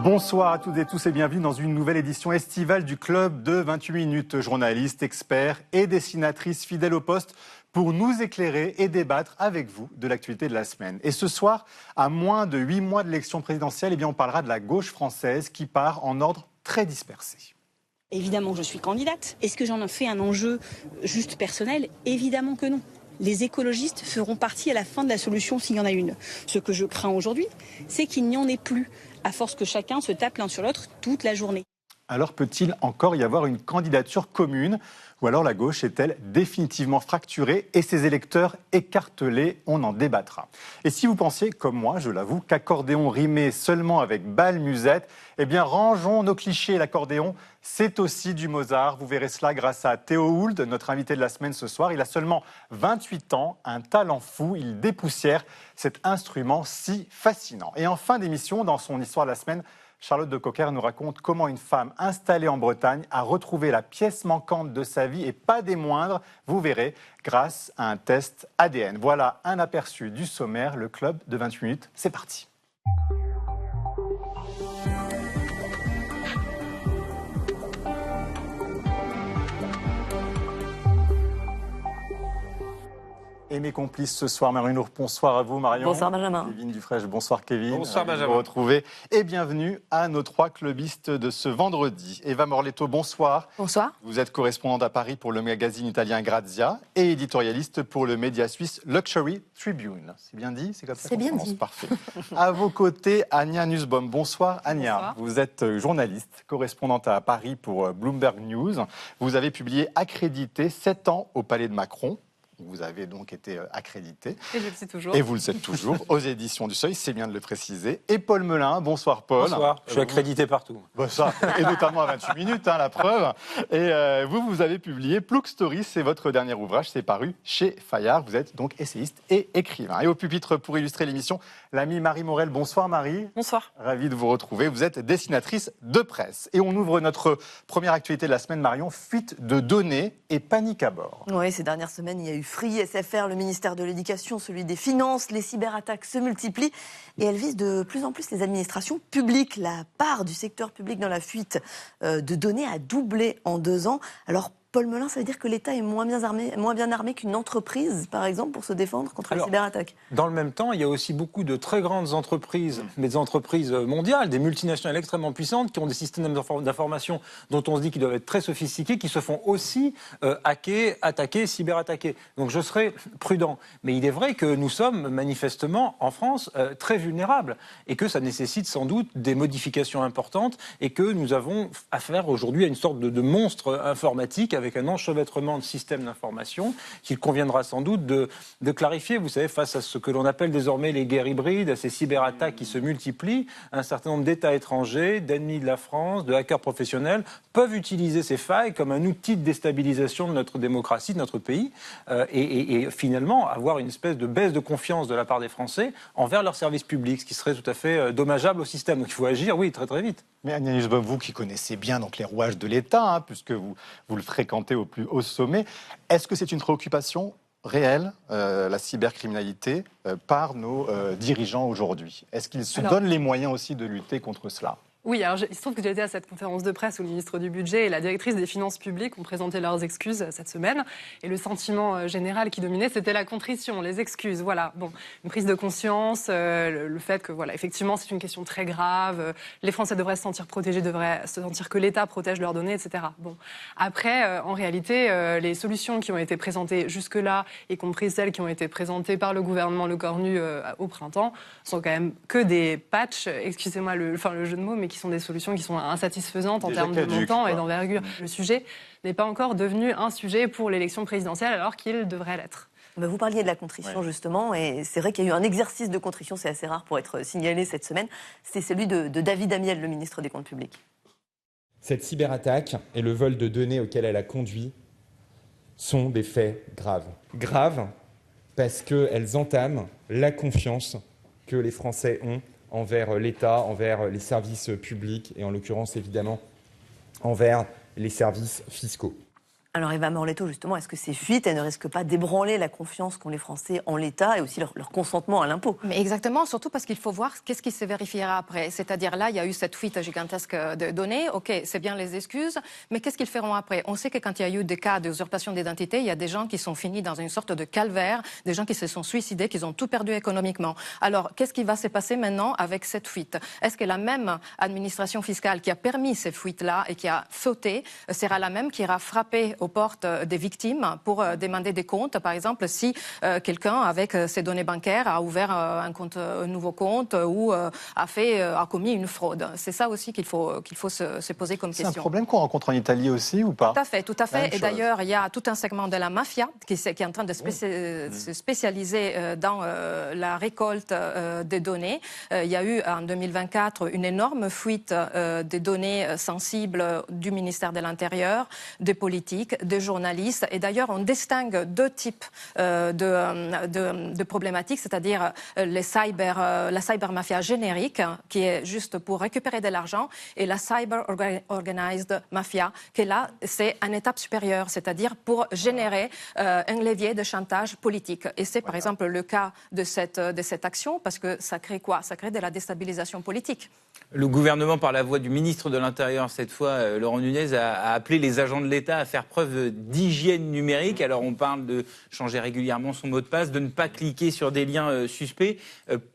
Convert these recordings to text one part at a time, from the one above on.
Bonsoir à toutes et tous et bienvenue dans une nouvelle édition estivale du Club de 28 minutes. Journalistes, experts et dessinatrices fidèles au poste pour nous éclairer et débattre avec vous de l'actualité de la semaine. Et ce soir, à moins de 8 mois de l'élection présidentielle, on parlera de la gauche française qui part en ordre très dispersé. Évidemment, je suis candidate. Est-ce que j'en ai fait un enjeu juste personnel? Évidemment que non. Les écologistes feront partie à la fin de la solution s'il y en a une. Ce que je crains aujourd'hui, c'est qu'il n'y en ait plus, à force que chacun se tape l'un sur l'autre toute la journée. Alors peut-il encore y avoir une candidature commune? Ou alors la gauche est-elle définitivement fracturée et ses électeurs écartelés? On en débattra. Et si vous pensiez, comme moi, je l'avoue, qu'accordéon rimait seulement avec bal musette, rangeons nos clichés. L'accordéon, c'est aussi du Mozart. Vous verrez cela grâce à Théo Hould, notre invité de la semaine ce soir. Il a seulement 28 ans, un talent fou. Il dépoussière cet instrument si fascinant. Et en fin d'émission, dans son histoire de la semaine, Charlotte de Cocker nous raconte comment une femme installée en Bretagne a retrouvé la pièce manquante de sa vie et pas des moindres, vous verrez, grâce à un test ADN. Voilà un aperçu du sommaire, le club de 28 minutes, c'est parti. Et mes complices ce soir, Marion Nour, bonsoir à vous Marion. Bonsoir Benjamin. Kevin Dufresne, bonsoir Kevin. Bonsoir Benjamin. Vous retrouver et bienvenue à nos 3 clubistes de ce vendredi. Eva Morletto, bonsoir. Bonsoir. Vous êtes correspondante à Paris pour le magazine italien Grazia et éditorialiste pour le média suisse Luxury Tribune. C'est bien dit? C'est comme ça qu'on bien prononce. dit. Parfait. À vos côtés, Ania Nussbaum. Bonsoir Ania. Bonsoir. Vous êtes journaliste, correspondante à Paris pour Bloomberg News. Vous avez publié Accrédité 7 ans au Palais de Macron. Vous avez donc été accrédité. Et je le sais toujours. Et vous le êtes toujours, aux éditions du Seuil, c'est bien de le préciser. Et Paul Melun, bonsoir Paul. Bonsoir, je suis accrédité partout. Bon, ça, et notamment à 28 minutes, la preuve. Et vous avez publié Plouc Story, c'est votre dernier ouvrage, c'est paru chez Fayard. Vous êtes donc essayiste et écrivain. Et au pupitre pour illustrer l'émission, l'amie Marie Morel. Bonsoir Marie. Bonsoir. Ravi de vous retrouver. Vous êtes dessinatrice de presse. Et on ouvre notre première actualité de la semaine, Marion, fuite de données et panique à bord. Oui, ces dernières semaines, il y a eu Free, SFR, le ministère de l'Éducation, celui des Finances. Les cyberattaques se multiplient et elles visent de plus en plus les administrations publiques. La part du secteur public dans la fuite de données a doublé en 2 ans. Alors, Paul Melun, ça veut dire que l'État est moins bien armé qu'une entreprise, par exemple, pour se défendre contre les cyberattaques? Dans le même temps, il y a aussi beaucoup de très grandes entreprises, mais des entreprises mondiales, des multinationales extrêmement puissantes, qui ont des systèmes d'information dont on se dit qu'ils doivent être très sophistiqués, qui se font aussi hacker, attaquer, cyberattaquer. Donc je serai prudent. Mais il est vrai que nous sommes manifestement, en France, très vulnérables, et que ça nécessite sans doute des modifications importantes, et que nous avons affaire aujourd'hui à une sorte de monstre informatique avec un enchevêtrement de systèmes d'information qu'il conviendra sans doute de clarifier. Vous savez, face à ce que l'on appelle désormais les guerres hybrides, à ces cyberattaques qui se multiplient, un certain nombre d'États étrangers, d'ennemis de la France, de hackers professionnels, peuvent utiliser ces failles comme un outil de déstabilisation de notre démocratie, de notre pays, et finalement avoir une espèce de baisse de confiance de la part des Français envers leurs services publics, ce qui serait tout à fait dommageable au système. Donc il faut agir, oui, très très vite. Mais Ania Nussbaum, vous qui connaissez bien donc, les rouages de l'État, puisque vous le fréquentez au plus haut sommet, est-ce que c'est une préoccupation réelle, la cybercriminalité, par nos dirigeants aujourd'hui? Est-ce qu'ils se donnent les moyens aussi de lutter contre cela? Oui, alors il se trouve que j'ai été à cette conférence de presse où le ministre du Budget et la directrice des Finances publiques ont présenté leurs excuses cette semaine. Et le sentiment général qui dominait, c'était la contrition, les excuses. Voilà, bon, une prise de conscience, le fait que, voilà, effectivement, c'est une question très grave. Les Français devraient se sentir protégés, devraient se sentir que l'État protège leurs données, etc. Bon, après, en réalité, les solutions qui ont été présentées jusque-là, y compris celles qui ont été présentées par le gouvernement Le Cornu au printemps, sont quand même que des patchs, excusez-moi le jeu de mots, mais qui sont des solutions qui sont insatisfaisantes en termes de montant et d'envergure. Le sujet n'est pas encore devenu un sujet pour l'élection présidentielle alors qu'il devrait l'être. Vous parliez de la contrition, justement, et c'est vrai qu'il y a eu un exercice de contrition, c'est assez rare pour être signalé cette semaine, c'est celui de David Amiel, le ministre des Comptes publics. Cette cyberattaque et le vol de données auquel elle a conduit sont des faits graves. Graves parce qu'elles entament la confiance que les Français ont envers l'État, envers les services publics et en l'occurrence évidemment envers les services fiscaux. Alors Eva Morletto, justement, est-ce que ces fuites, elles ne risquent pas d'ébranler la confiance qu'ont les Français en l'État et aussi leur consentement à l'impôt? Mais exactement, surtout parce qu'il faut voir qu'est-ce qui se vérifiera après. C'est-à-dire là, il y a eu cette fuite gigantesque de données. OK, c'est bien les excuses, mais qu'est-ce qu'ils feront après? On sait que quand il y a eu des cas d'usurpation d'identité, il y a des gens qui sont finis dans une sorte de calvaire, des gens qui se sont suicidés, qui ont tout perdu économiquement. Alors, qu'est-ce qui va se passer maintenant avec cette fuite? Est-ce que la même administration fiscale qui a permis ces fuites-là et qui a fauté sera la même qui ira frapper aux portes des victimes pour demander des comptes, par exemple, si quelqu'un, avec ses données bancaires, a ouvert un nouveau compte ou a commis une fraude. C'est ça aussi qu'il faut se poser comme question. C'est un problème qu'on rencontre en Italie aussi ou pas? Tout à fait. Et d'ailleurs, il y a tout un segment de la mafia qui est en train de se spécialiser dans la récolte des données. Il y a eu en 2024 une énorme fuite des données sensibles du ministère de l'Intérieur, des politiques, des journalistes. Et d'ailleurs, on distingue deux types de problématiques, c'est-à-dire la cybermafia générique, qui est juste pour récupérer de l'argent, et la cyber organized mafia, qui là, c'est une étape supérieure, c'est-à-dire pour générer un levier de chantage politique. Et c'est par exemple le cas de cette action, parce que ça crée quoi? Ça crée de la déstabilisation politique. Le gouvernement, par la voix du ministre de l'Intérieur, cette fois, Laurent Nunez, a appelé les agents de l'État à faire preuve d'hygiène numérique. Alors, on parle de changer régulièrement son mot de passe, de ne pas cliquer sur des liens suspects.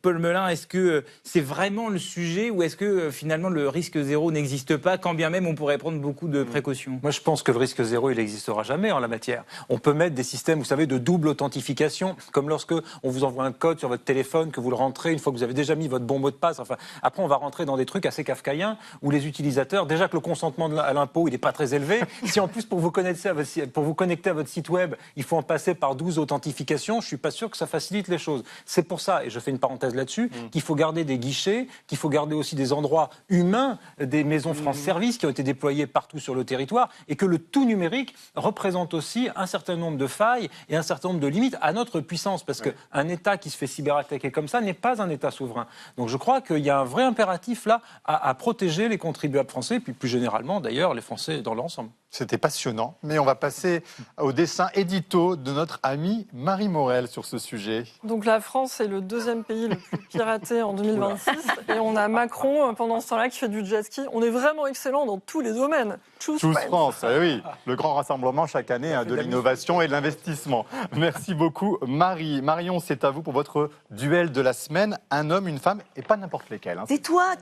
Paul Melun, est-ce que c'est vraiment le sujet ou est-ce que finalement le risque zéro n'existe pas, quand bien même on pourrait prendre beaucoup de précautions? Moi, je pense que le risque zéro, il n'existera jamais en la matière. On peut mettre des systèmes, vous savez, de double authentification, comme lorsque on vous envoie un code sur votre téléphone, que vous le rentrez une fois que vous avez déjà mis votre bon mot de passe. Enfin, après, on va rentrer dans des trucs assez kafkaïens où les utilisateurs, déjà que le consentement à l'impôt, il n'est pas très élevé. Si en plus, pour vous connecter à votre site web, il faut en passer par 12 authentifications, je ne suis pas sûr que ça facilite les choses. C'est pour ça, et je fais une parenthèse là-dessus, qu'il faut garder des guichets, qu'il faut garder aussi des endroits humains, des maisons France Service qui ont été déployées partout sur le territoire, et que le tout numérique représente aussi un certain nombre de failles et un certain nombre de limites à notre puissance, parce qu'un État qui se fait cyberattaquer comme ça n'est pas un État souverain. Donc je crois qu'il y a un vrai impératif là à protéger les contribuables français, et puis plus généralement d'ailleurs les Français dans l'ensemble. C'était passionnant, mais on va passer au dessin édito de notre amie Marie Morel sur ce sujet. Donc la France est le deuxième pays le plus piraté en 2026 et on a Macron pendant ce temps-là qui fait du jet ski. On est vraiment excellent dans tous les domaines. Choose France, oui, le grand rassemblement chaque année de l'innovation et de l'investissement. Merci beaucoup Marie. Marion, c'est à vous pour votre duel de la semaine. Un homme, une femme et pas n'importe lesquels. Hein. Tais-toi.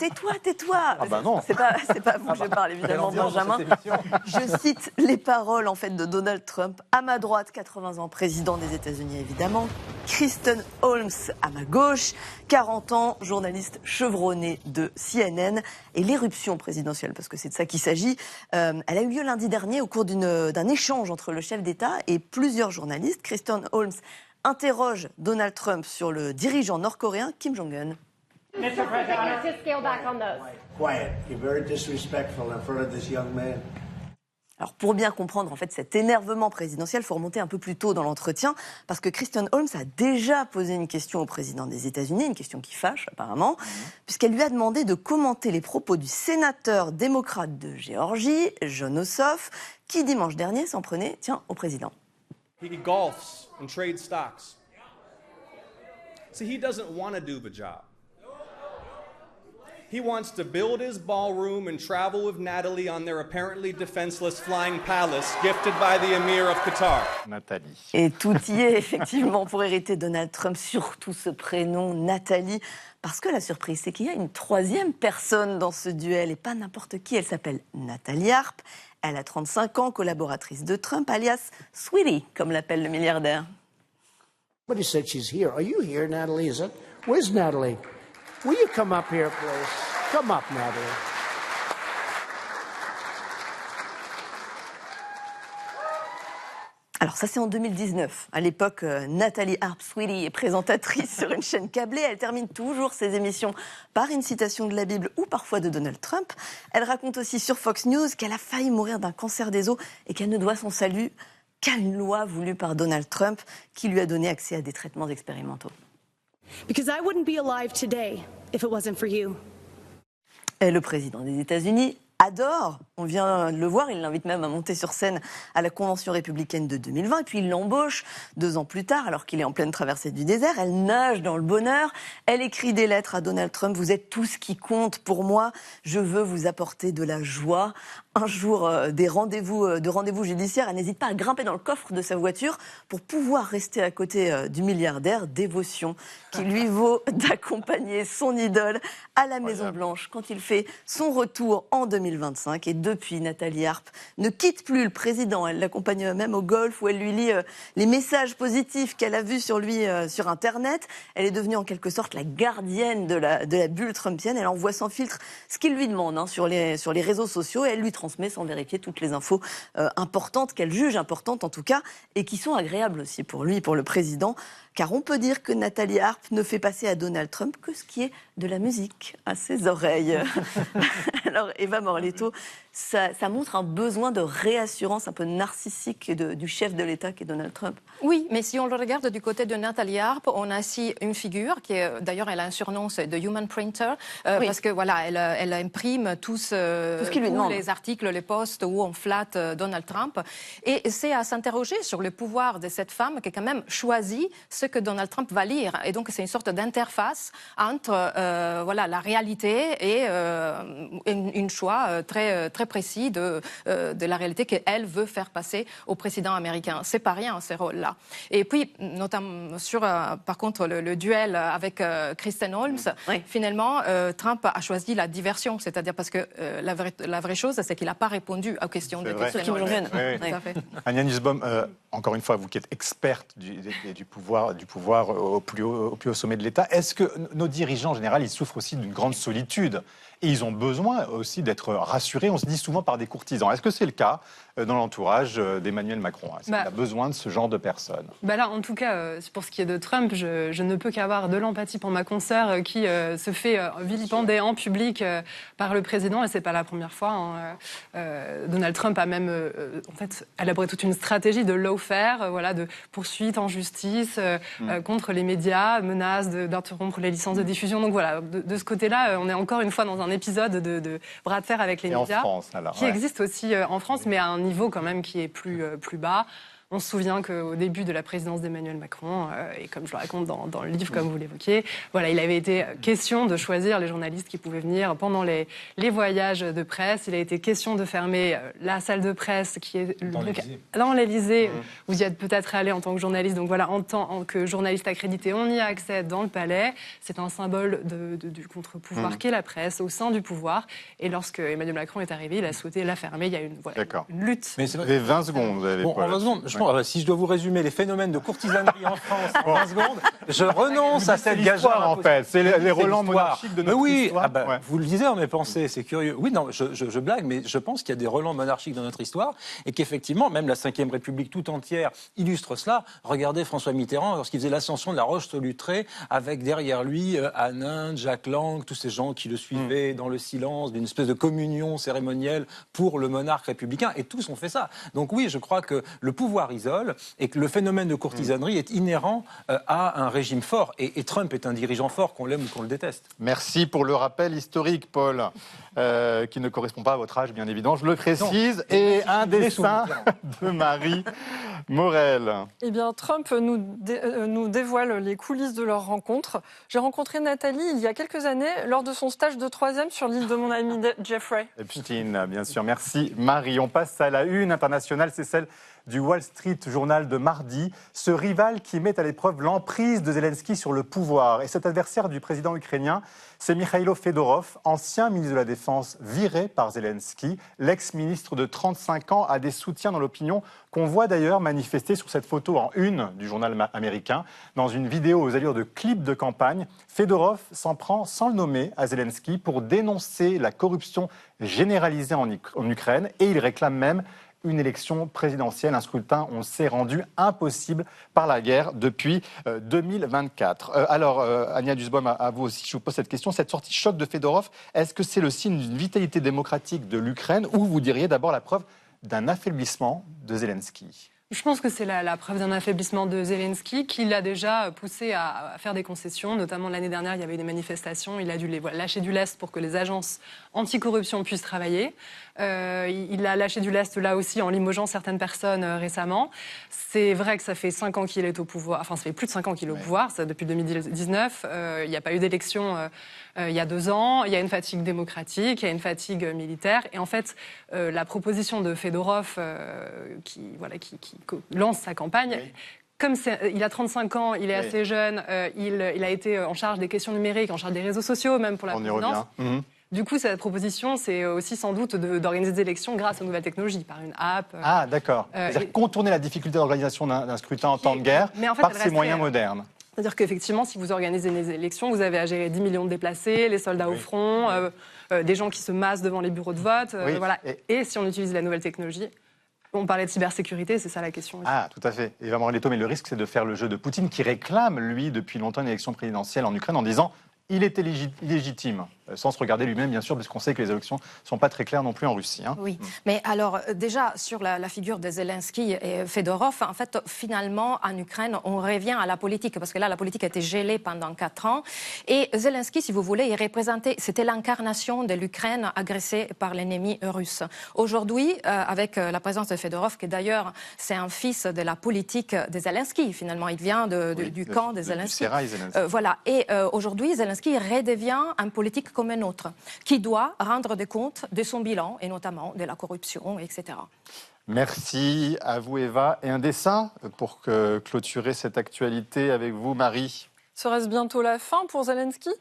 Ah bah non. C'est pas à vous que je parle évidemment, Benjamin. Je cite les paroles en fait de Donald Trump. À ma droite, 80 ans, président des États-Unis évidemment. Kristen Holmes à ma gauche, 40 ans, journaliste chevronné de CNN. Et l'éruption présidentielle, parce que c'est de ça qu'il s'agit, elle a eu lieu lundi dernier au cours d'un échange entre le chef d'État et plusieurs journalistes. Kristen Holmes interroge Donald Trump sur le dirigeant nord-coréen Kim Jong-un. Mr. President, let's just scale back on those. Quiet. You're very disrespectful in front of this young man. Alors pour bien comprendre en fait cet énervement présidentiel, il faut remonter un peu plus tôt dans l'entretien, parce que Kristen Holmes a déjà posé une question au président des États-Unis, une question qui fâche apparemment, puisqu'elle lui a demandé de commenter les propos du sénateur démocrate de Géorgie, Jon Ossoff, qui dimanche dernier s'en prenait, au président. He golfs and trades stocks. See, he doesn't want to do the job. He wants to build his ballroom and travel with Natalie on their apparently defenseless flying palace gifted by the Emir of Qatar. Nathalie. Et tout y est effectivement pour hériter Donald Trump, surtout ce prénom Nathalie. Parce que la surprise, c'est qu'il y a une troisième personne dans ce duel, et pas n'importe qui. Elle s'appelle Nathalie Arp. Elle a 35 ans, collaboratrice de Trump, alias Sweetie, comme l'appelle le milliardaire. Somebody said she's here. Are you here, Natalie? Is it? Where's Natalie? Will you come up here, please? Come up, Natalie. Alors ça c'est en 2019. À l'époque, Nathalie Arp Sweetie est présentatrice sur une chaîne câblée. Elle termine toujours ses émissions par une citation de la Bible ou parfois de Donald Trump. Elle raconte aussi sur Fox News qu'elle a failli mourir d'un cancer des os et qu'elle ne doit son salut qu'à une loi voulue par Donald Trump qui lui a donné accès à des traitements expérimentaux. Because I wouldn't be alive today if it wasn't for you. Et le président des États-Unis adore. On vient de le voir, il l'invite même à monter sur scène à la Convention républicaine de 2020. Et puis il l'embauche 2 ans plus tard, alors qu'il est en pleine traversée du désert. Elle nage dans le bonheur. Elle écrit des lettres à Donald Trump. Vous êtes tout ce qui compte pour moi. Je veux vous apporter de la joie. Un jour de rendez-vous judiciaire, elle n'hésite pas à grimper dans le coffre de sa voiture pour pouvoir rester à côté du milliardaire. Dévotion qui lui vaut d'accompagner son idole à la Maison-Blanche quand il fait son retour en 2025. Et depuis, Nathalie Arp ne quitte plus le président. Elle l'accompagne même au golf où elle lui lit les messages positifs qu'elle a vus sur lui sur Internet. Elle est devenue en quelque sorte la gardienne de la bulle trumpienne. Elle envoie sans filtre ce qu'il lui demande sur les réseaux sociaux et elle lui transmet sans vérifier toutes les infos importantes, qu'elle juge importantes en tout cas, et qui sont agréables aussi pour lui, pour le président. Car on peut dire que Nathalie Arp ne fait passer à Donald Trump que ce qui est de la musique à ses oreilles. Alors, Eva Morletto, ça montre un besoin de réassurance un peu narcissique du chef de l'État qui est Donald Trump. Oui, mais si on le regarde du côté de Nathalie Arp, on a ici une figure qui est, d'ailleurs, elle a un surnom, c'est The Human Printer, parce que voilà, elle imprime tous les articles, les posts où on flatte Donald Trump. Et c'est à s'interroger sur le pouvoir de cette femme qui a quand même choisi ce que Donald Trump va lire. Et donc, c'est une sorte d'interface entre la réalité et un choix très précis de la réalité qu'elle veut faire passer au président américain. C'est pas rien, ces rôles-là. Et puis, notamment sur, par contre, le duel avec Kristen Holmes, finalement, Trump a choisi la diversion. C'est-à-dire parce que la vraie chose, c'est qu'il n'a pas répondu aux questions de Kristen Holmes. Ania Nussbaum, encore une fois, vous qui êtes experte du pouvoir au plus haut sommet de l'État, est-ce que nos dirigeants en général, ils souffrent aussi d'une grande solitude et ils ont besoin aussi d'être rassurés, on se dit souvent par des courtisans. Est-ce que c'est le cas dans l'entourage d'Emmanuel Macron? Est-ce qu'il a besoin de ce genre de personnes? Là, en tout cas, pour ce qui est de Trump, je ne peux qu'avoir de l'empathie pour ma consoeur qui se fait vilipender en public par le président, et c'est pas la première fois. Donald Trump a même élaboré toute une stratégie de lawfare, de poursuite en justice contre les médias, menaces d'interrompre les licences de diffusion. Donc voilà, de ce côté-là, on est encore une fois dans un épisode de bras de fer avec les médias, en France, alors, qui existe aussi en France, mais à un niveau quand même qui est plus bas. On se souvient qu'au début de la présidence d'Emmanuel Macron, et comme je le raconte dans le livre, comme vous l'évoquiez, il avait été question de choisir les journalistes qui pouvaient venir pendant les voyages de presse. Il a été question de fermer la salle de presse qui est dans l'Élysée. Vous y êtes peut-être allé en tant que journaliste. Donc voilà, en tant que journaliste accrédité, on y a accès dans le palais. C'est un symbole du contre-pouvoir qu'est la presse au sein du pouvoir. Et lorsque Emmanuel Macron est arrivé, il a souhaité la fermer. Il y a une lutte. Mais vous avez 20 secondes. En 20 secondes. Si je dois vous résumer les phénomènes de courtisanerie en France en 20 secondes, je renonce à cette gageure. En fait, c'est les relents monarchiques de notre histoire. Vous le disiez dans mes pensées, c'est curieux. Oui, non, je blague, mais je pense qu'il y a des relents monarchiques dans notre histoire et qu'effectivement, même la Ve République tout entière illustre cela. Regardez François Mitterrand lorsqu'il faisait l'ascension de la Roche-Solutré avec derrière lui Hanin, Jack Lang, tous ces gens qui le suivaient dans le silence, d'une espèce de communion cérémonielle pour le monarque républicain. Et tous ont fait ça. Donc oui, je crois que le pouvoir isole et que le phénomène de courtisanerie est inhérent à un régime fort. Et Trump est un dirigeant fort, qu'on l'aime ou qu'on le déteste. Merci pour le rappel historique, Paul, qui ne correspond pas à votre âge, bien évidemment, je le précise, et un dessin de Marie Morel. Eh bien, Trump nous dévoile les coulisses de leur rencontre. J'ai rencontré Nathalie il y a quelques années lors de son stage de 3e sur l'île de mon ami Jeffrey. Epstein, bien sûr. Merci, Marie. On passe à la une internationale, c'est celle du Wall Street Journal de mardi, ce rival qui met à l'épreuve l'emprise de Zelensky sur le pouvoir. Et cet adversaire du président ukrainien, c'est Mikhailo Fedorov, ancien ministre de la Défense viré par Zelensky. L'ex-ministre de 35 ans a des soutiens dans l'opinion qu'on voit d'ailleurs manifester sur cette photo en une du journal américain. Dans une vidéo aux allures de clip de campagne, Fedorov s'en prend sans le nommer à Zelensky pour dénoncer la corruption généralisée en Ukraine et il réclame même une élection présidentielle, un scrutin, on s'est rendu impossible par la guerre depuis 2024. Alors, Ania Nussbaum, à vous aussi, je vous pose cette question. Cette sortie choc de Fedorov, est-ce que c'est le signe d'une vitalité démocratique de l'Ukraine ou vous diriez d'abord la preuve d'un affaiblissement de Zelensky ? Je pense que c'est la preuve d'un affaiblissement de Zelensky qui l'a déjà poussé à faire des concessions. Notamment l'année dernière, il y avait eu des manifestations. Il a dû lâcher du lest pour que les agences anticorruption puissent travailler. Il a lâché du lest là aussi en limogeant certaines personnes récemment. C'est vrai que ça fait 5 ans qu'il est au pouvoir. Enfin, ça fait plus de 5 ans qu'il est au pouvoir, ça, depuis 2019. Il n'y a pas eu d'élection il y a 2 ans. Il y a une fatigue démocratique, il y a une fatigue militaire. Et en fait, la proposition de Fedorov qui lance sa campagne... Oui. Comme il a 35 ans, il est assez jeune, il a été en charge des questions numériques, en charge des réseaux sociaux, même pour la présidence. Du coup, cette proposition, c'est aussi sans doute d'organiser des élections grâce aux nouvelles technologies, par une app. Ah, d'accord. C'est-à-dire contourner la difficulté d'organisation d'un scrutin en temps de guerre par ces moyens modernes. C'est-à-dire qu'effectivement, si vous organisez des élections, vous avez à gérer 10 millions de déplacés, les soldats au front, des gens qui se massent devant les bureaux de vote. Voilà. Et si on utilise la nouvelle technologie... On parlait de cybersécurité, c'est ça la question. Ah, tout à fait. Eva Morelletto, mais le risque, c'est de faire le jeu de Poutine, qui réclame, lui, depuis longtemps, une élection présidentielle en Ukraine, en disant il était illégitime, sans se regarder lui-même, bien sûr, parce qu'on sait que les élections ne sont pas très claires non plus en Russie. Oui, mais alors, déjà, sur la figure de Zelensky et Fedorov, en fait, finalement, en Ukraine, on revient à la politique, parce que là, la politique a été gelée pendant 4 ans. Et Zelensky, si vous voulez, il représentait, c'était l'incarnation de l'Ukraine agressée par l'ennemi russe. Aujourd'hui, avec la présence de Fedorov, qui d'ailleurs, c'est un fils de la politique de Zelensky, finalement, il vient du camp de Zelensky. Voilà, et aujourd'hui, Zelensky redevient un politique comme un autre, qui doit rendre des comptes de son bilan, et notamment de la corruption, etc. Merci à vous, Eva. Et un dessin pour clôturer cette actualité avec vous, Marie. Serait-ce bientôt la fin pour Zelensky ?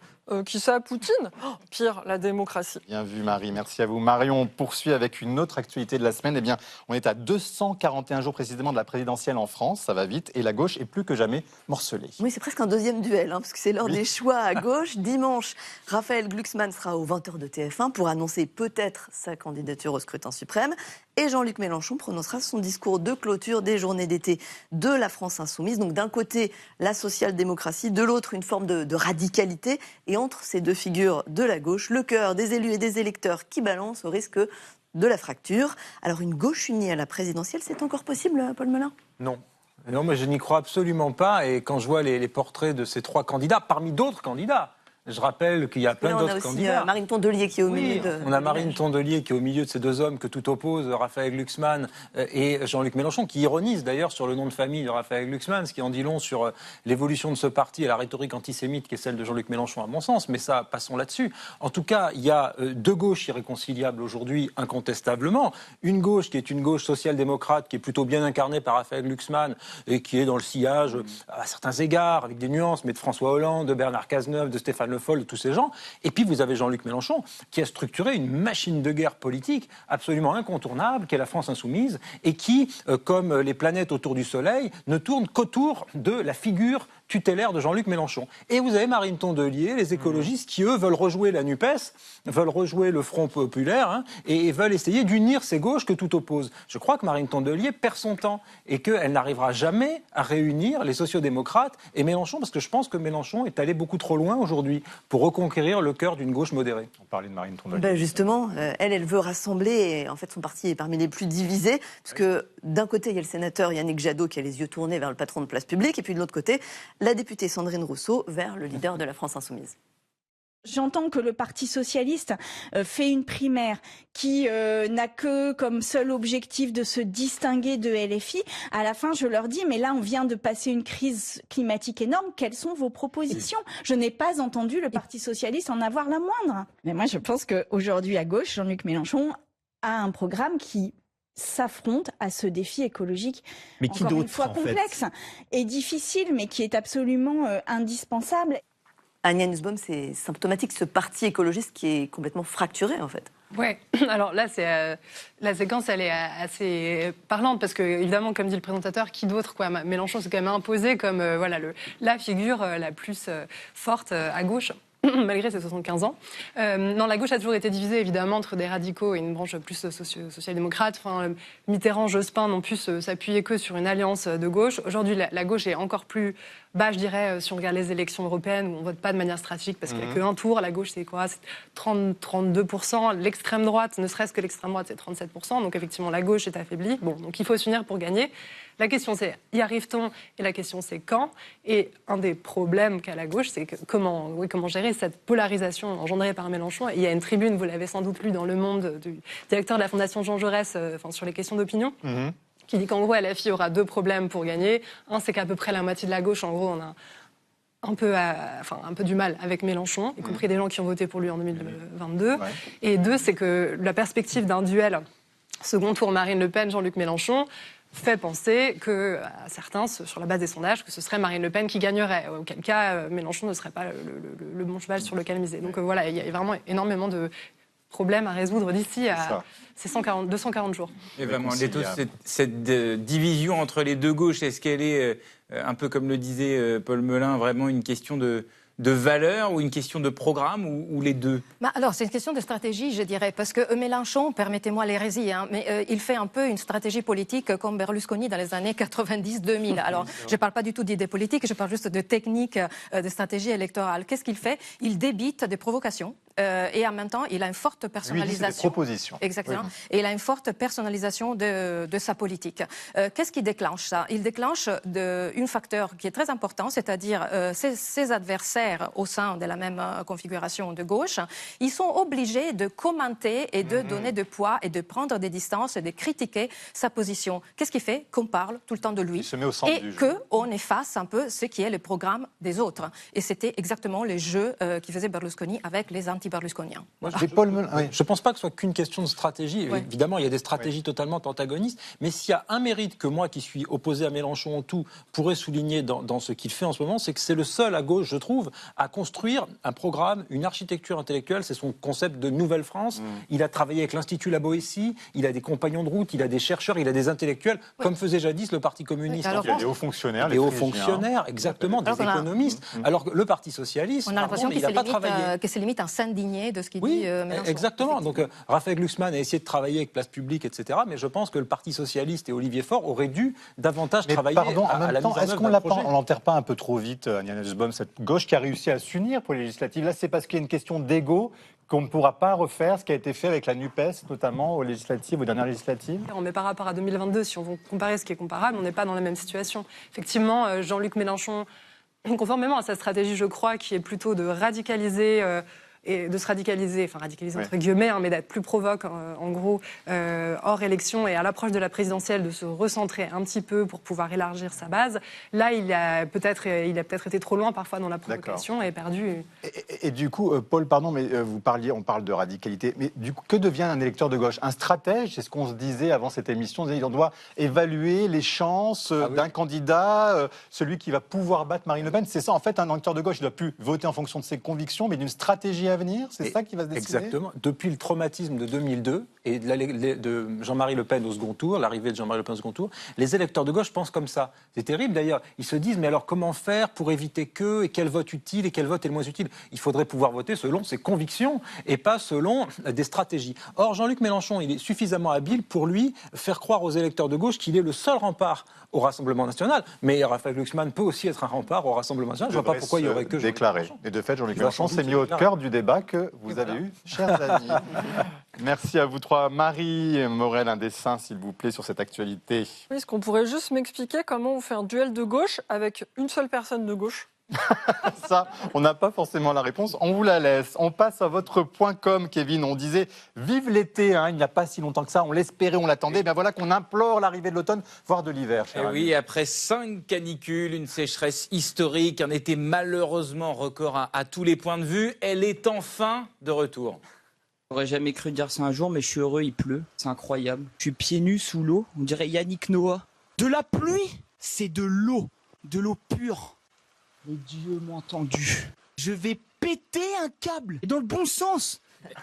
Qui ça, Poutine ? Pire, la démocratie. Bien vu, Marie. Merci à vous. Marion, on poursuit avec une autre actualité de la semaine. Eh bien, on est à 241 jours précisément de la présidentielle en France. Ça va vite. Et la gauche est plus que jamais morcelée. Oui, c'est presque un deuxième duel, parce que c'est l'heure des choix à gauche. Dimanche, Raphaël Glucksmann sera aux 20h de TF1 pour annoncer peut-être sa candidature au scrutin suprême. Et Jean-Luc Mélenchon prononcera son discours de clôture des journées d'été de la France insoumise. Donc d'un côté, la social-démocratie, de l'autre, une forme de radicalité. Et entre ces deux figures de la gauche, le cœur des élus et des électeurs qui balancent au risque de la fracture. Alors une gauche unie à la présidentielle, c'est encore possible, Paul Melun ? Non. Non, mais je n'y crois absolument pas. Et quand je vois les portraits de ces 3 candidats, parmi d'autres candidats, je rappelle qu'il y a plein d'autres candidats. On a aussi Marine Tondelier qui est au milieu de... On a Marine Tondelier qui est au milieu de ces 2 hommes que tout oppose, Raphaël Glucksmann et Jean-Luc Mélenchon, qui ironise d'ailleurs sur le nom de famille de Raphaël Glucksmann, ce qui en dit long sur l'évolution de ce parti et la rhétorique antisémite qui est celle de Jean-Luc Mélenchon, à mon sens. Mais ça, passons là-dessus. En tout cas, il y a 2 gauches irréconciliables aujourd'hui, incontestablement. Une gauche qui est une gauche social-démocrate, qui est plutôt bien incarnée par Raphaël Glucksmann et qui est dans le sillage, à certains égards, avec des nuances, mais de François Hollande, de Bernard Cazeneuve, de Stéphane Le Foll, de tous ces gens. Et puis vous avez Jean-Luc Mélenchon qui a structuré une machine de guerre politique absolument incontournable, qui est la France insoumise, et qui, comme les planètes autour du Soleil, ne tourne qu'autour de la figure tutélaire de Jean-Luc Mélenchon. Et vous avez Marine Tondelier, les écologistes, qui eux veulent rejouer la NUPES, veulent rejouer le Front populaire, et veulent essayer d'unir ces gauches que tout oppose. Je crois que Marine Tondelier perd son temps et qu'elle n'arrivera jamais à réunir les sociodémocrates et Mélenchon, parce que je pense que Mélenchon est allé beaucoup trop loin aujourd'hui pour reconquérir le cœur d'une gauche modérée. On parlait de Marine Tondelier. Justement, elle veut rassembler, et en fait son parti est parmi les plus divisés, parce que d'un côté il y a le sénateur Yannick Jadot qui a les yeux tournés vers le patron de Place Publique, et puis de l'autre côté, la députée Sandrine Rousseau vers le leader de la France insoumise. J'entends que le Parti socialiste fait une primaire qui n'a que comme seul objectif de se distinguer de LFI. À la fin, je leur dis, mais là, on vient de passer une crise climatique énorme. Quelles sont vos propositions ? Je n'ai pas entendu le Parti socialiste en avoir la moindre. Mais moi, je pense qu'aujourd'hui, à gauche, Jean-Luc Mélenchon a un programme qui s'affronte à ce défi écologique, mais qui encore une fois complexe et difficile, mais qui est absolument indispensable. Agnès Nussbaum, c'est symptomatique, ce parti écologiste qui est complètement fracturé, en fait. Ouais, alors là, la séquence, elle est assez parlante, parce que, évidemment, comme dit le présentateur, qui d'autre, quoi, Mélenchon s'est quand même imposé comme la figure la plus forte à gauche. Malgré ses 75 ans. Non, la gauche a toujours été divisée, évidemment, entre des radicaux et une branche plus social-démocrate. Enfin, Mitterrand, Jospin n'ont pu s'appuyer que sur une alliance de gauche. Aujourd'hui, la gauche est encore plus bas, je dirais, si on regarde les élections européennes, où on ne vote pas de manière stratégique parce qu'il n'y a qu'un tour. La gauche, c'est quoi? C'est 32%. L'extrême droite, ne serait-ce que l'extrême droite, c'est 37%. Donc effectivement, la gauche est affaiblie. Bon, donc il faut s'unir pour gagner. La question, c'est y arrive-t-on? Et la question, c'est quand? Et un des problèmes qu'a la gauche, c'est que comment gérer cette polarisation engendrée par Mélenchon. Et il y a une tribune, vous l'avez sans doute lu dans Le Monde, du directeur de la Fondation Jean Jaurès, sur les questions d'opinion, qui dit qu'en gros, LFI aura 2 problèmes pour gagner. Un, c'est qu'à peu près la moitié de la gauche, en gros, on a un peu du mal avec Mélenchon, y compris des gens qui ont voté pour lui en 2022. Ouais. Et 2, c'est que la perspective d'un duel second tour Marine Le Pen, Jean-Luc Mélenchon, fait penser à certains, sur la base des sondages, que ce serait Marine Le Pen qui gagnerait, auquel cas Mélenchon ne serait pas le bon cheval sur lequel miser. Donc voilà, il y a vraiment énormément de problèmes à résoudre d'ici à ces 240 jours. Et vraiment, cette division entre les deux gauches, est-ce qu'elle est, un peu comme le disait Paul Melun, vraiment une question de valeur ou une question de programme ou les deux? Alors, c'est une question de stratégie, je dirais, parce que Mélenchon, permettez-moi l'hérésie, mais il fait un peu une stratégie politique comme Berlusconi dans les années 90-2000. Alors, je ne parle pas du tout d'idées politiques, je parle juste de techniques de stratégie électorale. Qu'est-ce qu'il fait? Il débite des provocations et en même temps, il a une forte personnalisation. Lui, c'est des propositions. Exactement. Oui. Et il a une forte personnalisation de sa politique. Qu'est-ce qui déclenche ça? Il déclenche un facteur qui est très important, c'est-à-dire ses adversaires au sein de la même configuration de gauche, ils sont obligés de commenter et de donner de poids et de prendre des distances et de critiquer sa position. Qu'est-ce qui fait? Qu'on parle tout le temps de lui et qu'on efface un peu ce qui est le programme des autres. Et c'était exactement le jeu qui faisait Berlusconi avec les anti-berlusconiens. Voilà. Je ne pense pas que ce soit qu'une question de stratégie. Ouais. Évidemment, il y a des stratégies totalement antagonistes, mais s'il y a un mérite que moi, qui suis opposé à Mélenchon en tout, pourrais souligner dans ce qu'il fait en ce moment, c'est que c'est le seul à gauche, je trouve, à construire un programme, une architecture intellectuelle. C'est son concept de Nouvelle France. Il a travaillé avec l'Institut La Boétie, il a des compagnons de route, il a des chercheurs, il a des intellectuels, comme faisait jadis le Parti communiste. Il y a des hauts fonctionnaires. Des hauts fonctionnaires, exactement, des économistes. Alors que le Parti socialiste, on a l'impression qu'il se limite à s'indigner de ce qu'il dit Mélenchon. Exactement. Donc Raphaël Glucksmann a essayé de travailler avec Place Publique, etc. Mais je pense que le Parti socialiste et Olivier Faure auraient dû davantage travailler à la mise en œuvre d'un projet. On l'enterre pas un peu trop vite, Agnès Nussbaum, cette gauche qui a réussi à s'unir pour les législatives? Là, c'est parce qu'il y a une question d'ego qu'on ne pourra pas refaire ce qui a été fait avec la NUPES, notamment aux dernières législatives? Mais par rapport à 2022, si on veut comparer ce qui est comparable, on n'est pas dans la même situation. Effectivement, Jean-Luc Mélenchon, conformément à sa stratégie, je crois, qui est plutôt de radicaliser... et de se radicaliser entre guillemets, mais d'être plus provoque, en gros, hors élection et à l'approche de la présidentielle, de se recentrer un petit peu pour pouvoir élargir sa base. Là, il a peut-être été trop loin parfois dans la provocation et perdu. Et du coup, Paul, pardon, mais on parle de radicalité, mais du coup, que devient un électeur de gauche? Un stratège? C'est ce qu'on se disait avant cette émission. On doit évaluer les chances d'un candidat, celui qui va pouvoir battre Marine Le Pen. C'est ça, en fait, un électeur de gauche, il ne doit plus voter en fonction de ses convictions, mais d'une stratégie à venir, c'est ça qui va se décider? Exactement. Depuis le traumatisme de 2002 et de Jean-Marie Le Pen au second tour, l'arrivée de Jean-Marie Le Pen au second tour, les électeurs de gauche pensent comme ça. C'est terrible d'ailleurs. Ils se disent, mais alors comment faire pour éviter que, et quel vote utile et quel vote est le moins utile? Il faudrait pouvoir voter selon ses convictions et pas selon des stratégies. Or, Jean-Luc Mélenchon, il est suffisamment habile pour lui faire croire aux électeurs de gauche qu'il est le seul rempart au Rassemblement national. Mais Raphaël Glucksmann peut aussi être un rempart au Rassemblement national. Je ne vois pas pourquoi il y aurait que déclaré. Et de fait, Jean-Luc Mélenchon s'est mis au cœur du débat que vous avez eu, chers amis. Merci à vous trois. Marie Morel, un dessin, s'il vous plaît, sur cette actualité. Oui, est-ce qu'on pourrait juste m'expliquer comment on fait un duel de gauche avec une seule personne de gauche? Ça, on n'a pas forcément la réponse. On vous la laisse. On passe à votre point com, Kevin. On disait vive l'été, il n'y a pas si longtemps que ça. On l'espérait, on l'attendait. Ben voilà qu'on implore l'arrivée de l'automne, voire de l'hiver. Et oui, après 5 canicules, une sécheresse historique, un été malheureusement record à tous les points de vue, elle est enfin de retour. J'aurais jamais cru dire ça un jour, mais je suis heureux, il pleut. C'est incroyable. Je suis pieds nus sous l'eau, on dirait Yannick Noah. De la pluie, c'est de l'eau pure. Les dieux m'ont entendu. Je vais péter un câble, et dans le bon sens.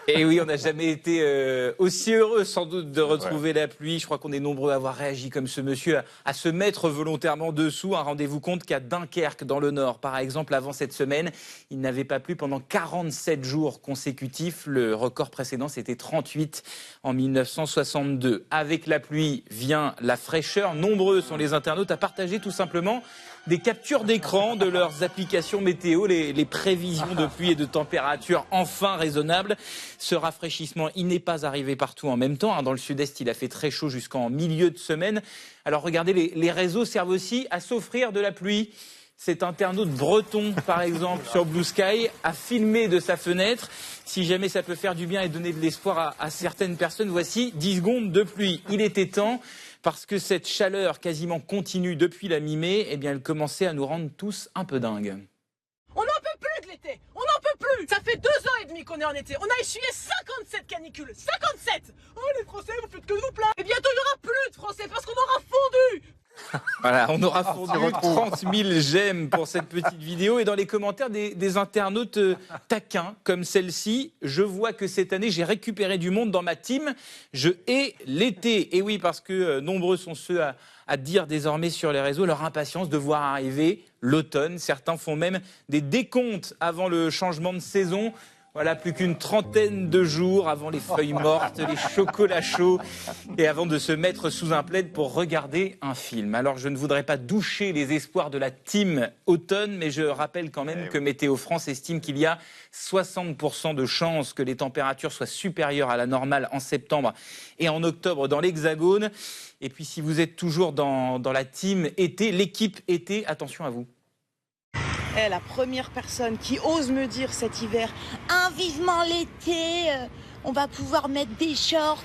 Et oui, on n'a jamais été aussi heureux sans doute de retrouver la pluie. Je crois qu'on est nombreux à avoir réagi comme ce monsieur, à se mettre volontairement dessous. Rendez-vous compte qu'à Dunkerque, dans le Nord, par exemple, avant cette semaine, il n'avait pas plu pendant 47 jours consécutifs. Le record précédent, c'était 38 en 1962. Avec la pluie vient la fraîcheur. Nombreux sont les internautes à partager tout simplement des captures d'écran de leurs applications météo, les prévisions de pluie et de température enfin raisonnables. Ce rafraîchissement, il n'est pas arrivé partout en même temps. Dans le sud-est, il a fait très chaud jusqu'en milieu de semaine. Alors regardez, les réseaux servent aussi à s'offrir de la pluie. Cet internaute breton, par exemple, sur Blue Sky, a filmé de sa fenêtre. Si jamais ça peut faire du bien et donner de l'espoir à certaines personnes, voici 10 secondes de pluie. Il était temps, parce que cette chaleur quasiment continue depuis la mi-mai, eh bien, elle commençait à nous rendre tous un peu dingues. On n'en peut plus de l'été, on n'en peut plus. Ça fait 2 ans et demi qu'on est en été, on a essuyé 57 canicules, 57. Oh les Français, vous faites que de vous plaindre. Et bientôt il n'y aura plus de Français parce qu'on aura fondu. Voilà, on aura fondu 30 000 j'aime pour cette petite vidéo. Et dans les commentaires, des internautes taquins comme celle-ci. Je vois que cette année, j'ai récupéré du monde dans ma team. Je hais l'été. Et oui, parce que nombreux sont ceux à dire désormais sur les réseaux leur impatience de voir arriver l'automne. Certains font même des décomptes avant le changement de saison. Voilà, plus qu'une trentaine de jours avant les feuilles mortes, les chocolats chauds et avant de se mettre sous un plaid pour regarder un film. Alors, je ne voudrais pas doucher les espoirs de la team automne, mais je rappelle quand même que Météo France estime qu'il y a 60% de chances que les températures soient supérieures à la normale en septembre et en octobre dans l'Hexagone. Et puis, si vous êtes toujours dans la team été, l'équipe été, attention à vous. La première personne qui ose me dire cet hiver « Ah, vivement l'été, on va pouvoir mettre des shorts !»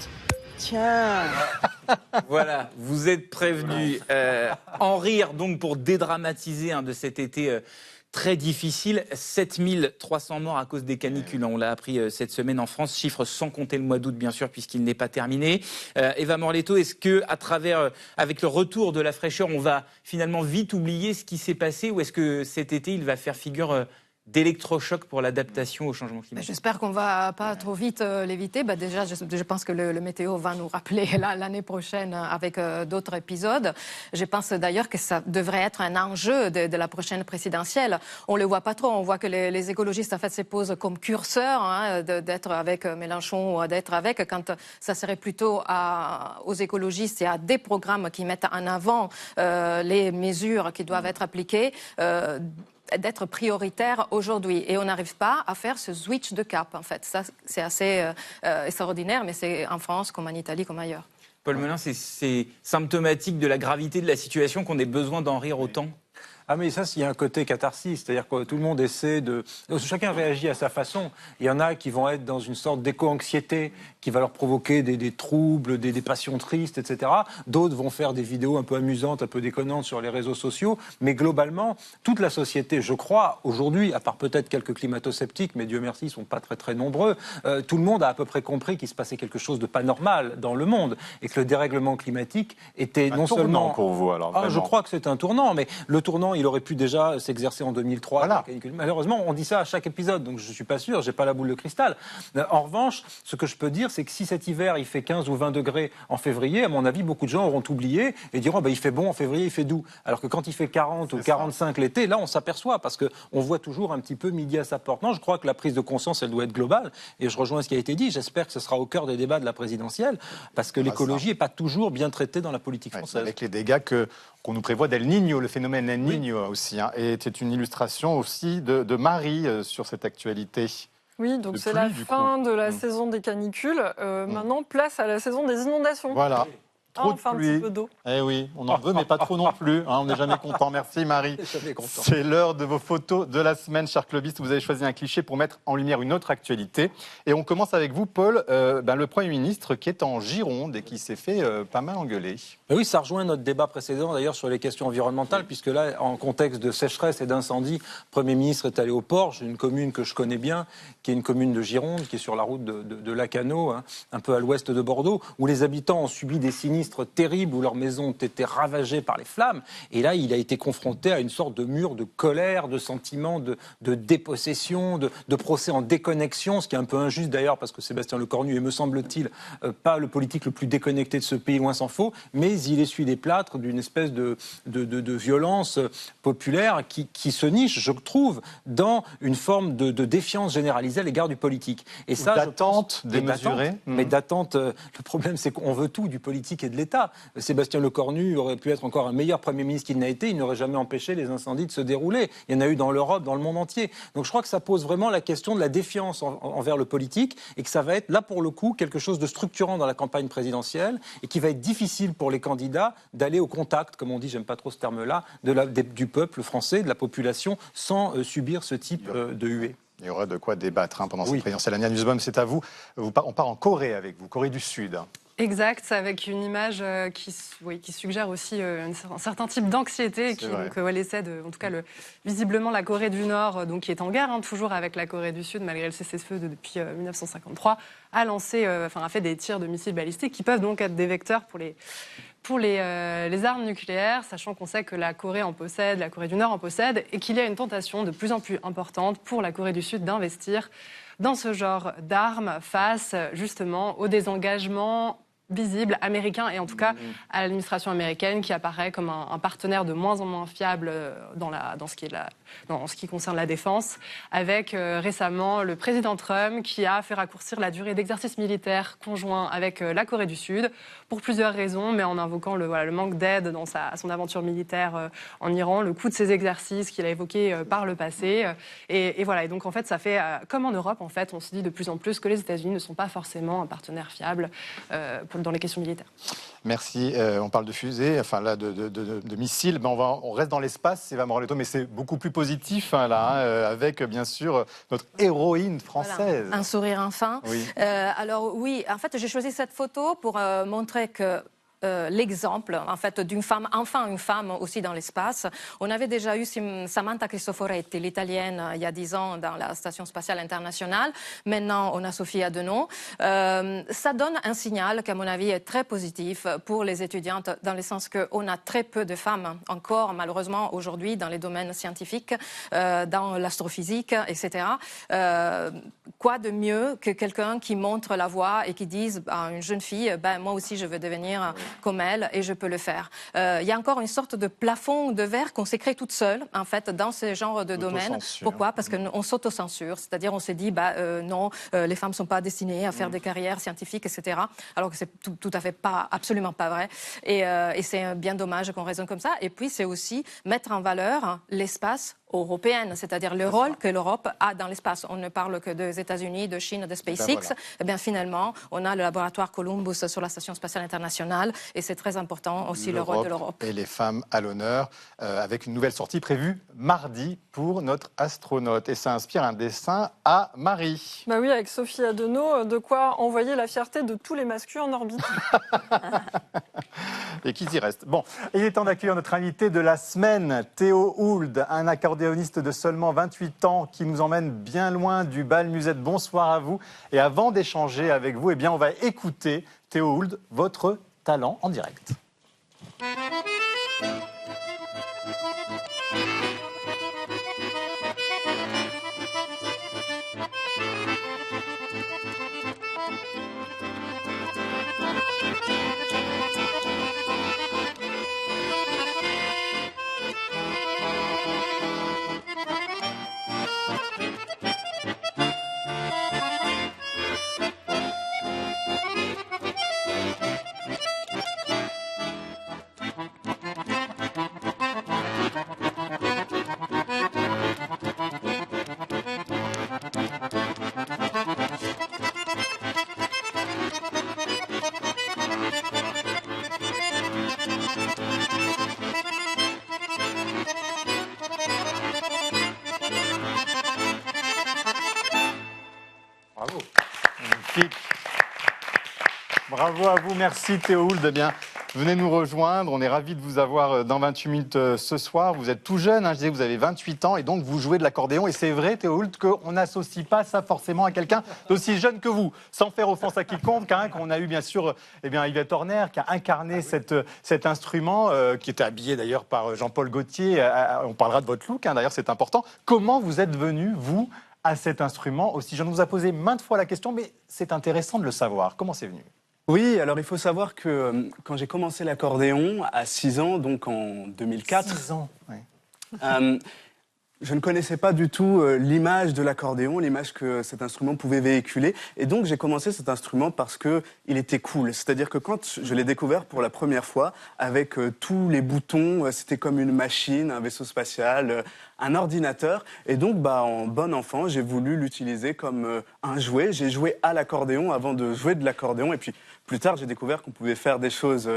Tiens. Voilà, vous êtes prévenus. En rire donc pour dédramatiser de cet été très difficile. 7300 morts à cause des canicules. On l'a appris cette semaine en France. Chiffre sans compter le mois d'août, bien sûr, puisqu'il n'est pas terminé. Eva Morletto, est-ce que, avec le retour de la fraîcheur, on va finalement vite oublier ce qui s'est passé, ou est-ce que cet été, il va faire figure d'électrochoc pour l'adaptation au changement climatique? J'espère qu'on ne va pas trop vite l'éviter. Déjà, je pense que le météo va nous rappeler l'année prochaine avec d'autres épisodes. Je pense d'ailleurs que ça devrait être un enjeu de la prochaine présidentielle. On ne le voit pas trop. On voit que les écologistes, en fait, se posent comme curseurs d'être avec Mélenchon ou d'être avec, quand ça serait plutôt aux écologistes et à des programmes qui mettent en avant les mesures qui doivent être appliquées, d'être prioritaire aujourd'hui. Et on n'arrive pas à faire ce switch de cap, en fait. Ça, c'est assez extraordinaire, mais c'est en France, comme en Italie, comme ailleurs. Paul Melun, c'est symptomatique de la gravité de la situation qu'on ait besoin d'en rire autant? Ah mais ça, il y a un côté catharsis, c'est-à-dire que tout le monde essaie de... Chacun réagit à sa façon. Il y en a qui vont être dans une sorte d'éco-anxiété qui va leur provoquer des troubles, des passions tristes, etc. D'autres vont faire des vidéos un peu amusantes, un peu déconnantes sur les réseaux sociaux. Mais globalement, toute la société, je crois, aujourd'hui, à part peut-être quelques climato-sceptiques, mais Dieu merci, ils ne sont pas très très nombreux, tout le monde a à peu près compris qu'il se passait quelque chose de pas normal dans le monde et que le dérèglement climatique était non seulement... Un tournant pour vous, alors. Je crois que c'est un tournant, mais le tournant, il aurait pu déjà s'exercer en 2003. Voilà. Malheureusement, on dit ça à chaque épisode, donc je ne suis pas sûr, je n'ai pas la boule de cristal. En revanche, ce que je peux dire, c'est que si cet hiver, il fait 15 ou 20 degrés en février, à mon avis, beaucoup de gens auront oublié et diront il fait bon en février, il fait doux. Alors que quand il fait 40 ou 45 l'été, là, on s'aperçoit parce qu'on voit toujours un petit peu midi à sa porte. Non, je crois que la prise de conscience, elle doit être globale. Et je rejoins ce qui a été dit. J'espère que ce sera au cœur des débats de la présidentielle parce que l'écologie n'est pas toujours bien traitée dans la politique française. Avec les dégâts qu'on nous prévoit d'El Niño, le phénomène El Niño aussi. Et c'est une illustration aussi de Marie sur cette actualité. Oui, donc c'est la fin de la saison des canicules. Maintenant, place à la saison des inondations. Voilà. Trop de pluie. Un petit peu d'eau. Eh oui, on en veut, mais pas trop non plus. On n'est jamais content. Merci Marie. C'est l'heure de vos photos de la semaine, chers clubistes. Vous avez choisi un cliché pour mettre en lumière une autre actualité. Et on commence avec vous, Paul, le Premier ministre qui est en Gironde et qui s'est fait pas mal engueuler. Oui, ça rejoint notre débat précédent d'ailleurs sur les questions environnementales, puisque là, en contexte de sécheresse et d'incendie, le Premier ministre est allé au Porge, une commune que je connais bien, qui est une commune de Gironde, qui est sur la route de Lacanau, un peu à l'ouest de Bordeaux, où les habitants ont subi des sinistres sinistre terrible où leurs maisons ont été ravagées par les flammes. Et là, il a été confronté à une sorte de mur de colère, de sentiment de dépossession, de procès en déconnexion, ce qui est un peu injuste d'ailleurs parce que Sébastien Lecornu est, me semble-t-il, pas le politique le plus déconnecté de ce pays, loin s'en faut, mais il essuie les plâtres d'une espèce de violence populaire qui se niche, je trouve, dans une forme de défiance généralisée à l'égard du politique. Et ça, d'attente démesurée. Mais d'attente, le problème c'est qu'on veut tout du politique et de l'État. Sébastien Lecornu aurait pu être encore un meilleur Premier ministre qu'il n'a été, il n'aurait jamais empêché les incendies de se dérouler. Il y en a eu dans l'Europe, dans le monde entier. Donc je crois que ça pose vraiment la question de la défiance envers le politique et que ça va être, là pour le coup, quelque chose de structurant dans la campagne présidentielle et qui va être difficile pour les candidats d'aller au contact, comme on dit, j'aime pas trop ce terme-là, du peuple français, de la population, sans subir ce type de huée. Il y aura de quoi débattre pendant cette présidentielle. Ania Nussbaum, c'est à vous. On part en Corée avec vous, Corée du Sud. Exact, avec une image qui suggère aussi un certain type d'anxiété, qui essaie de, en tout cas, visiblement la Corée du Nord, donc qui est en guerre, toujours avec la Corée du Sud, malgré le cessez-le-feu depuis 1953, a fait des tirs de missiles balistiques qui peuvent donc être des vecteurs pour les armes nucléaires, sachant qu'on sait que la Corée du Nord en possède, et qu'il y a une tentation de plus en plus importante pour la Corée du Sud d'investir dans ce genre d'armes face justement au désengagement visible américain et en tout cas à l'administration américaine qui apparaît comme un partenaire de moins en moins fiable dans ce qui concerne la défense, avec récemment le président Trump qui a fait raccourcir la durée d'exercice militaire conjoint avec la Corée du Sud pour plusieurs raisons, mais en invoquant le manque d'aide dans son aventure militaire en Iran, le coût de ces exercices qu'il a évoqué par le passé. Et donc en fait ça fait, comme en Europe, en fait, on se dit de plus en plus que les États-Unis ne sont pas forcément un partenaire fiable dans les questions militaires. Merci. On parle de fusées, de missiles. On reste dans l'espace, Eva Moraleto, mais c'est beaucoup plus positif avec bien sûr notre héroïne française. Voilà. Un sourire enfin. Oui. Alors oui, en fait, j'ai choisi cette photo pour montrer que l'exemple en fait d'une femme, enfin une femme aussi dans l'espace. On avait déjà eu Samantha Cristoforetti, l'italienne, il y a 10 ans dans la Station spatiale internationale. Maintenant, on a Sophia Deneau. Ça donne un signal qui, à mon avis, est très positif pour les étudiantes, dans le sens qu'on a très peu de femmes encore, malheureusement, aujourd'hui, dans les domaines scientifiques, dans l'astrophysique, etc. Quoi de mieux que quelqu'un qui montre la voie et qui dise à une jeune fille, moi aussi, je veux devenir comme elle et je peux le faire. Il y a encore une sorte de plafond de verre qu'on s'est créé toute seule, en fait, dans ce genre de domaine. Pourquoi ? Parce qu'on s'auto-censure, c'est-à-dire on s'est dit, non, les femmes ne sont pas destinées à faire des carrières scientifiques, etc. Alors que c'est tout à fait absolument pas vrai. Et c'est bien dommage qu'on raisonne comme ça. Et puis, c'est aussi mettre en valeur l'espace européenne, c'est-à-dire le rôle que l'Europe a dans l'espace. On ne parle que des États-Unis, de Chine, de SpaceX. Eh bien, finalement, on a le laboratoire Columbus sur la Station spatiale internationale et c'est très important aussi le rôle de l'Europe. Et les femmes à l'honneur, avec une nouvelle sortie prévue mardi pour notre astronaute. Et ça inspire un dessin à Marie. Oui, avec Sophia Deneau, de quoi envoyer la fierté de tous les masculins en orbite. Et qui y reste. Bon, il est temps d'accueillir notre invité de la semaine, Théo Hould, un accordéoniste de seulement 28 ans qui nous emmène bien loin du bal musette. Bonsoir à vous. Et avant d'échanger avec vous, on va écouter, Théo Hould, votre talent en direct. Bravo à vous, merci Théo Hould. venez nous rejoindre. On est ravis de vous avoir dans 28 minutes ce soir. Vous êtes tout jeune, je disais, vous avez 28 ans et donc vous jouez de l'accordéon. Et c'est vrai, Théo Hult, qu'on n'associe pas ça forcément à quelqu'un d'aussi jeune que vous. Sans faire offense à quiconque, qu'on a eu bien sûr Yvette Horner qui a incarné cet instrument, qui était habillé d'ailleurs par Jean-Paul Gaultier. On parlera de votre look, d'ailleurs c'est important. Comment vous êtes venu, vous, à cet instrument aussi jeune? On vous a posé maintes fois la question, mais c'est intéressant de le savoir. Comment c'est venu? Oui, alors il faut savoir que quand j'ai commencé l'accordéon à 6 ans, donc en 2004, 6 ans, ouais. Je ne connaissais pas du tout l'image de l'accordéon, l'image que cet instrument pouvait véhiculer. Et donc j'ai commencé cet instrument parce qu'il était cool. C'est-à-dire que quand je l'ai découvert pour la première fois, avec tous les boutons, c'était comme une machine, un vaisseau spatial, un ordinateur. Et donc en bon enfant, j'ai voulu l'utiliser comme un jouet. J'ai joué à l'accordéon avant de jouer de l'accordéon. Et puis plus tard, j'ai découvert qu'on pouvait faire des choses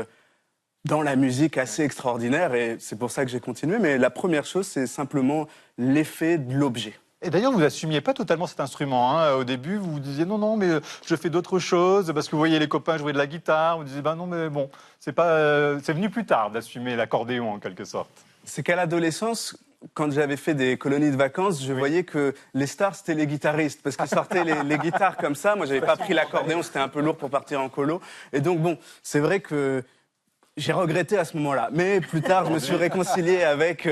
dans la musique assez extraordinaire et c'est pour ça que j'ai continué. Mais la première chose, c'est simplement l'effet de l'objet. Et d'ailleurs, vous n'assumiez pas totalement cet instrument. Au début, vous vous disiez non, mais je fais d'autres choses parce que vous voyez les copains jouer de la guitare. Vous disiez non, mais bon, c'est venu plus tard d'assumer l'accordéon en quelque sorte. C'est qu'à l'adolescence, quand j'avais fait des colonies de vacances, je voyais que les stars, c'était les guitaristes, parce qu'ils sortaient les guitares comme ça. Moi, j'avais pas pris l'accordéon, c'était un peu lourd pour partir en colo. Et donc, c'est vrai que j'ai regretté à ce moment-là. Mais plus tard, je me suis réconcilié avec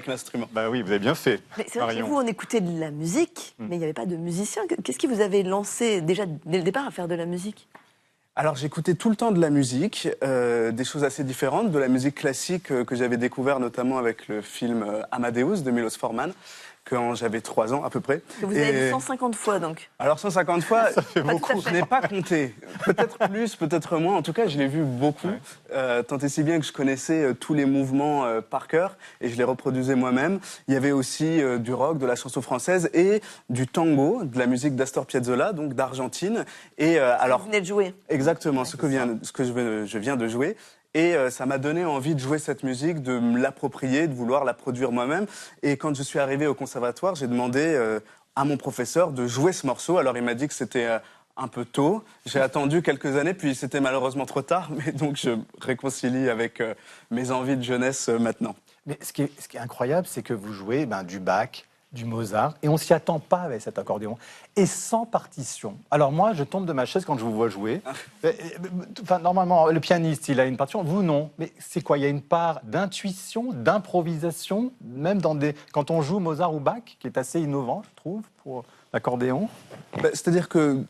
l'instrument. Bah oui, vous avez bien fait. Mais c'est vrai que vous, on écoutait de la musique, mais il n'y avait pas de musicien. Qu'est-ce qui vous avait lancé, déjà, dès le départ, à faire de la musique ? Alors j'écoutais tout le temps de la musique, des choses assez différentes, de la musique classique que j'avais découvert notamment avec le film Amadeus de Milos Forman, quand j'avais 3 ans à peu près. Que vous avez vu 150 fois donc. Alors 150 fois, ça fait beaucoup. Je n'ai pas compté. Peut-être plus, peut-être moins. En tout cas, je l'ai vu beaucoup. Tant et si bien que je connaissais tous les mouvements par cœur et je les reproduisais moi-même. Il y avait aussi du rock, de la chanson française et du tango, de la musique d'Astor Piazzolla, donc d'Argentine. Et alors, vous venez de jouer. Exactement, ce que je viens de jouer. Et ça m'a donné envie de jouer cette musique, de me l'approprier, de vouloir la produire moi-même. Et quand je suis arrivé au conservatoire, j'ai demandé à mon professeur de jouer ce morceau. Alors il m'a dit que c'était un peu tôt. J'ai attendu quelques années, puis c'était malheureusement trop tard. Mais donc je réconcilie avec mes envies de jeunesse maintenant. Mais ce qui est incroyable, c'est que vous jouez du Bach, du Mozart, et on ne s'y attend pas avec cet accordéon, et sans partition. Alors moi, je tombe de ma chaise quand je vous vois jouer. Enfin, normalement, le pianiste, il a une partition, vous non. Mais c'est quoi? Il y a une part d'intuition, d'improvisation, même quand on joue Mozart ou Bach, qui est assez innovant, je trouve, pour l'accordéon. C'est-à-dire que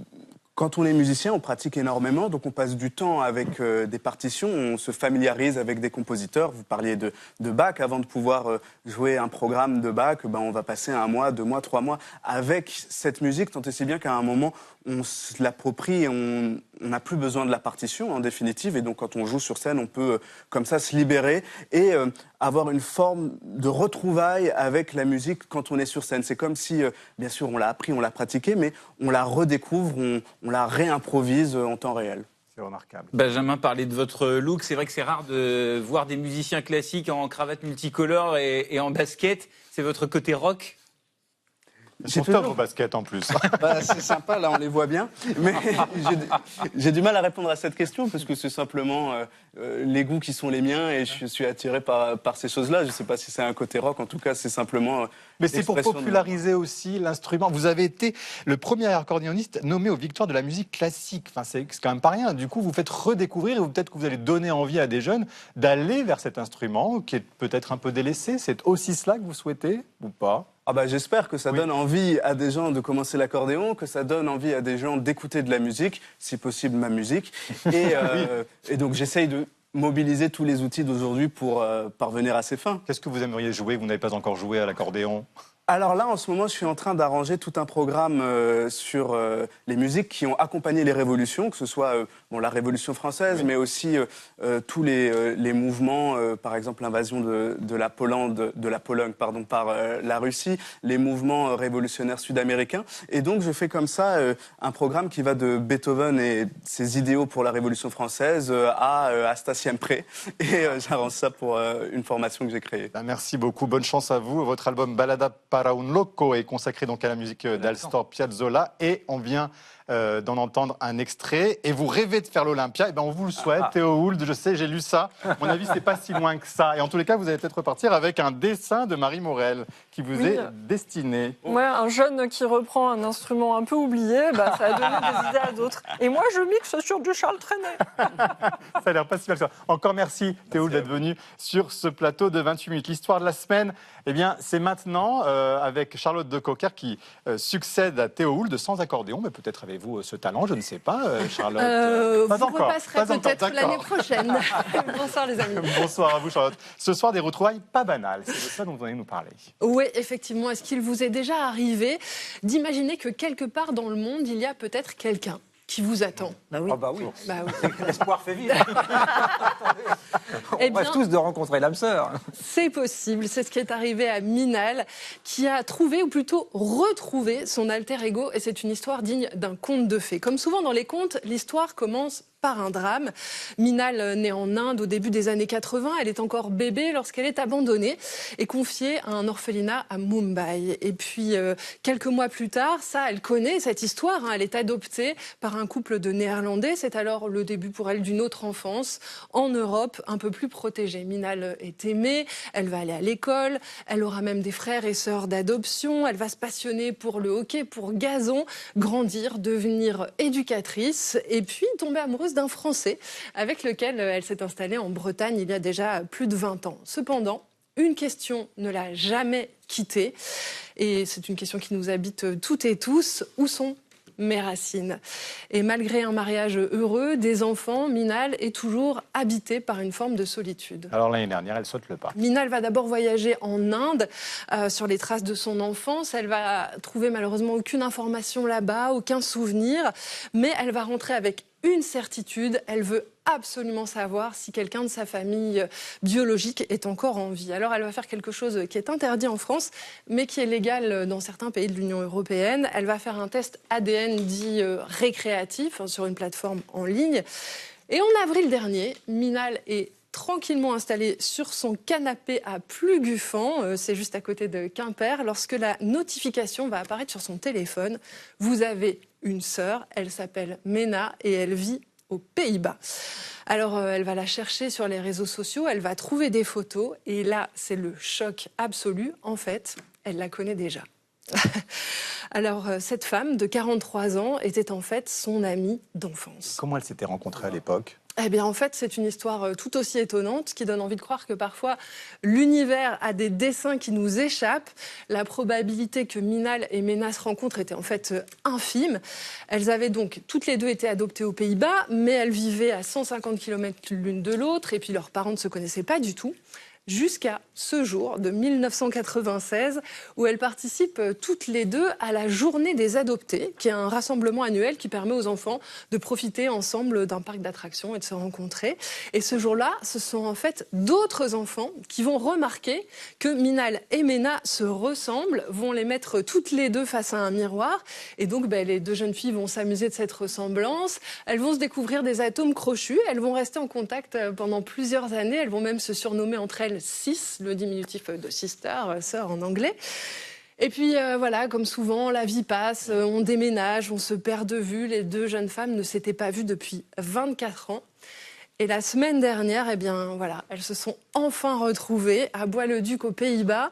quand on est musicien, on pratique énormément, donc on passe du temps avec des partitions, on se familiarise avec des compositeurs. Vous parliez de Bach, avant de pouvoir jouer un programme de Bach, on va passer 1 mois, 2 mois, 3 mois avec cette musique, tant et si bien qu'à un moment, on se l'approprie et on n'a plus besoin de la partition en définitive. Et donc quand on joue sur scène, on peut comme ça se libérer et avoir une forme de retrouvaille avec la musique quand on est sur scène. C'est comme si, bien sûr, on l'a appris, on l'a pratiqué, mais on la redécouvre, on la réimprovise en temps réel. C'est remarquable. Benjamin parlait de votre look. C'est vrai que c'est rare de voir des musiciens classiques en cravate multicolore et en basket. C'est votre côté rock? C'est top vos baskets en plus. C'est sympa, là on les voit bien. Mais j'ai du mal à répondre à cette question parce que c'est simplement les goûts qui sont les miens et je suis attiré par ces choses-là. Je ne sais pas si c'est un côté rock, en tout cas c'est simplement... Mais c'est pour populariser aussi l'instrument. Vous avez été le premier accordéoniste nommé aux Victoires de la musique classique. Enfin, c'est quand même pas rien. Du coup, vous faites redécouvrir et peut-être que vous allez donner envie à des jeunes d'aller vers cet instrument qui est peut-être un peu délaissé. C'est aussi cela que vous souhaitez ou pas? J'espère que ça donne envie à des gens de commencer l'accordéon, que ça donne envie à des gens d'écouter de la musique, si possible ma musique. Et donc j'essaye de mobiliser tous les outils d'aujourd'hui pour parvenir à ces fins. Qu'est-ce que vous aimeriez jouer? Vous n'avez pas encore joué à l'accordéon? Alors là, en ce moment, je suis en train d'arranger tout un programme sur les musiques qui ont accompagné les révolutions, que ce soit la Révolution française, mais aussi tous les mouvements, par exemple l'invasion de la Pologne par la Russie, les mouvements révolutionnaires sud-américains. Et donc, je fais comme ça un programme qui va de Beethoven et ses idéaux pour la Révolution française à Asta Siempre. Et j'arrange ça pour une formation que j'ai créée. Merci beaucoup, bonne chance à vous. Votre album Balada para un loco est consacré donc à la musique d'Astor Piazzolla et on vient d'en entendre un extrait. Et vous rêvez de faire l'Olympia, et ben on vous le souhaite, Théo Hould. Je sais, j'ai lu ça. À mon avis, c'est pas si loin que ça. Et en tous les cas, vous allez peut-être repartir avec un dessin de Marie Morel qui vous est destiné. Ouais, un jeune qui reprend un instrument un peu oublié, ça a donné des idées à d'autres. Et moi, je mixe sur du Charles Trenet. Ça a l'air pas si mal que ça. Encore merci, Théo Hould, d'être venu sur ce plateau de 28 minutes. L'histoire de la semaine, eh bien, c'est maintenant avec Charlotte de Cocker qui succède à Théo Hould sans accordéon, mais peut-être avez-vous ce talent, je ne sais pas, Charlotte. Vous repasserez peut-être l'année prochaine. Bonsoir les amis. Bonsoir à vous Charlotte. Ce soir, des retrouvailles pas banales, c'est de ça dont vous allez nous parler. Oui, effectivement. Est-ce qu'il vous est déjà arrivé d'imaginer que quelque part dans le monde, il y a peut-être quelqu'un qui vous attend? Bah oui. Ah bah oui. Bah oui. L'espoir fait vivre. Eh On rêve tous de rencontrer l'âme sœur. C'est possible, c'est ce qui est arrivé à Minal, qui a trouvé, ou plutôt retrouvé, son alter ego, et c'est une histoire digne d'un conte de fées. Comme souvent dans les contes, l'histoire commence par un drame. Minal naît en Inde au début des années 80. Elle est encore bébé lorsqu'elle est abandonnée et confiée à un orphelinat à Mumbai. Et puis, quelques mois plus tard, elle connaît cette histoire. Elle est adoptée par un couple de Néerlandais. C'est alors le début pour elle d'une autre enfance en Europe, un peu plus protégée. Minal est aimée, elle va aller à l'école, elle aura même des frères et sœurs d'adoption. Elle va se passionner pour le hockey, pour gazon, grandir, devenir éducatrice et puis tomber amoureuse d'un Français avec lequel elle s'est installée en Bretagne il y a déjà plus de 20 ans. Cependant, une question ne l'a jamais quittée et c'est une question qui nous habite toutes et tous. Où sont mes racines? Et malgré un mariage heureux, des enfants, Minal est toujours habitée par une forme de solitude. Alors l'année dernière, elle saute le pas. Minal va d'abord voyager en Inde sur les traces de son enfance. Elle va trouver malheureusement aucune information là-bas, aucun souvenir, mais elle va rentrer avec une certitude, elle veut absolument savoir si quelqu'un de sa famille biologique est encore en vie. Alors elle va faire quelque chose qui est interdit en France, mais qui est légal dans certains pays de l'Union européenne. Elle va faire un test ADN dit récréatif sur une plateforme en ligne. Et en avril dernier, Minal est tranquillement installée sur son canapé à Plugufan, c'est juste à côté de Quimper, lorsque la notification va apparaître sur son téléphone. Vous avez une sœur, elle s'appelle Mena et elle vit aux Pays-Bas. Alors elle va la chercher sur les réseaux sociaux, elle va trouver des photos et là c'est le choc absolu. En fait, elle la connaît déjà. Alors cette femme de 43 ans était en fait son amie d'enfance. Comment elle s'était rencontrée à l'époque ? Eh bien, en fait, c'est une histoire tout aussi étonnante qui donne envie de croire que parfois l'univers a des dessins qui nous échappent. La probabilité que Minal et Mena se rencontrent était en fait infime. Elles avaient donc toutes les deux été adoptées aux Pays-Bas, mais elles vivaient à 150 km l'une de l'autre et puis leurs parents ne se connaissaient pas du tout. Jusqu'à ce jour de 1996 où elles participent toutes les deux à la Journée des Adoptés, qui est un rassemblement annuel qui permet aux enfants de profiter ensemble d'un parc d'attractions et de se rencontrer. Et ce jour-là, ce sont en fait d'autres enfants qui vont remarquer que Minal et Mena se ressemblent, vont les mettre toutes les deux face à un miroir. Et donc, les deux jeunes filles vont s'amuser de cette ressemblance. Elles vont se découvrir des atomes crochus. Elles vont rester en contact pendant plusieurs années. Elles vont même se surnommer entre elles Sis, le diminutif de sister, sœur en anglais. Et puis voilà, comme souvent, la vie passe, on déménage, on se perd de vue. Les deux jeunes femmes ne s'étaient pas vues depuis 24 ans. Et la semaine dernière, elles se sont enfin retrouvées à Bois-le-Duc aux Pays-Bas.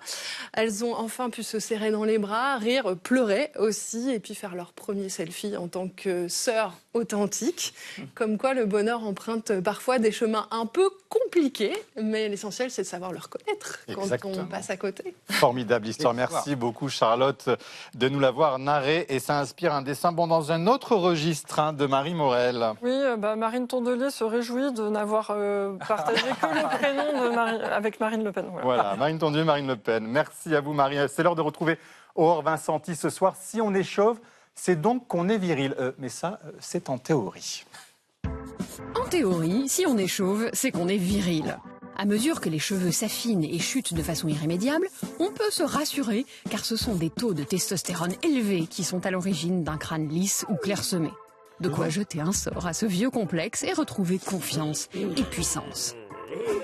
Elles ont enfin pu se serrer dans les bras, rire, pleurer aussi, et puis faire leur premier selfie en tant que sœurs authentiques. Comme quoi le bonheur emprunte parfois des chemins un peu compliqués, mais l'essentiel c'est de savoir le reconnaître quand on passe à côté. Formidable histoire, merci beaucoup Charlotte de nous l'avoir narrée et ça inspire un dessin dans un autre registre de Marie Morel. Oui, Marine Tondelier se réjouit de n'avoir partagé que le prénom avec Marine Le Pen. Voilà, Marine Tondelier, Marine Le Pen. Merci à vous Marie. C'est l'heure de retrouver Aurore Vincenti ce soir. Si on est chauve, c'est donc qu'on est viril. Mais ça, c'est en théorie. En théorie, si on est chauve, c'est qu'on est viril. À mesure que les cheveux s'affinent et chutent de façon irrémédiable, on peut se rassurer car ce sont des taux de testostérone élevés qui sont à l'origine d'un crâne lisse ou clairsemé. De quoi jeter un sort à ce vieux complexe et retrouver confiance et puissance.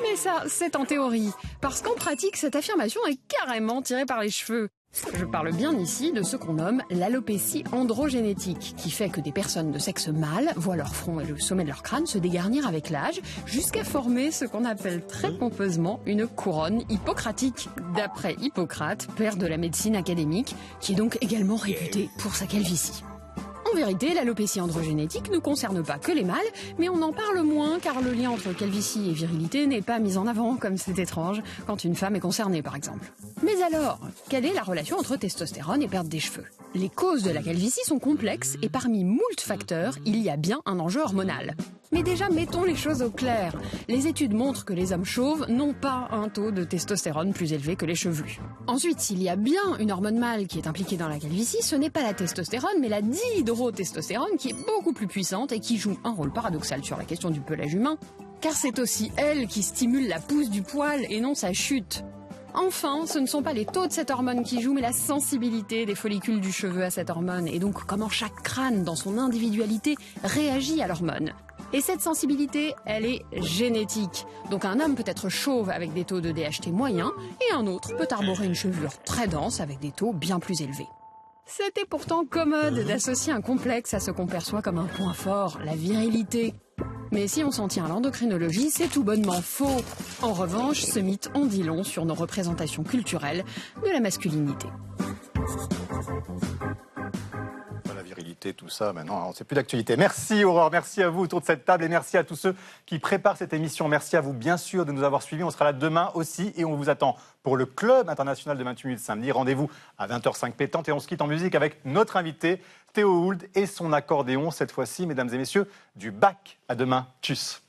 Mais ça, c'est en théorie, parce qu'en pratique, cette affirmation est carrément tirée par les cheveux. Je parle bien ici de ce qu'on nomme l'alopécie androgénétique, qui fait que des personnes de sexe mâle voient leur front et le sommet de leur crâne se dégarnir avec l'âge, jusqu'à former ce qu'on appelle très pompeusement une couronne hippocratique, d'après Hippocrate, père de la médecine académique, qui est donc également réputé pour sa calvitie. En vérité, l'alopécie androgénétique ne concerne pas que les mâles, mais on en parle moins car le lien entre calvitie et virilité n'est pas mis en avant, comme c'est étrange, quand une femme est concernée par exemple. Mais alors, quelle est la relation entre testostérone et perte des cheveux ? Les causes de la calvitie sont complexes et parmi moult facteurs, il y a bien un enjeu hormonal. Mais déjà, mettons les choses au clair. Les études montrent que les hommes chauves n'ont pas un taux de testostérone plus élevé que les chevelus. Ensuite, s'il y a bien une hormone mâle qui est impliquée dans la calvitie, ce n'est pas la testostérone, mais la dihydrotestostérone qui est beaucoup plus puissante et qui joue un rôle paradoxal sur la question du pelage humain, car c'est aussi elle qui stimule la pousse du poil et non sa chute. Enfin, ce ne sont pas les taux de cette hormone qui jouent, mais la sensibilité des follicules du cheveu à cette hormone, et donc comment chaque crâne, dans son individualité, réagit à l'hormone. Et cette sensibilité, elle est génétique. Donc un homme peut être chauve avec des taux de DHT moyens, et un autre peut arborer une chevelure très dense avec des taux bien plus élevés. C'était pourtant commode d'associer un complexe à ce qu'on perçoit comme un point fort, la virilité. Mais si on s'en tient à l'endocrinologie, c'est tout bonnement faux. En revanche, ce mythe en dit long sur nos représentations culturelles de la masculinité. La virilité, tout ça, maintenant, c'est plus d'actualité. Merci Aurore, merci à vous autour de cette table et merci à tous ceux qui préparent cette émission. Merci à vous, bien sûr, de nous avoir suivis. On sera là demain aussi et on vous attend pour le Club international de 28 minutes samedi. Rendez-vous à 20h05 pétante et on se quitte en musique avec notre invité, Théo Hould et son accordéon, cette fois-ci, mesdames et messieurs, du Bach. À demain. Tchuss.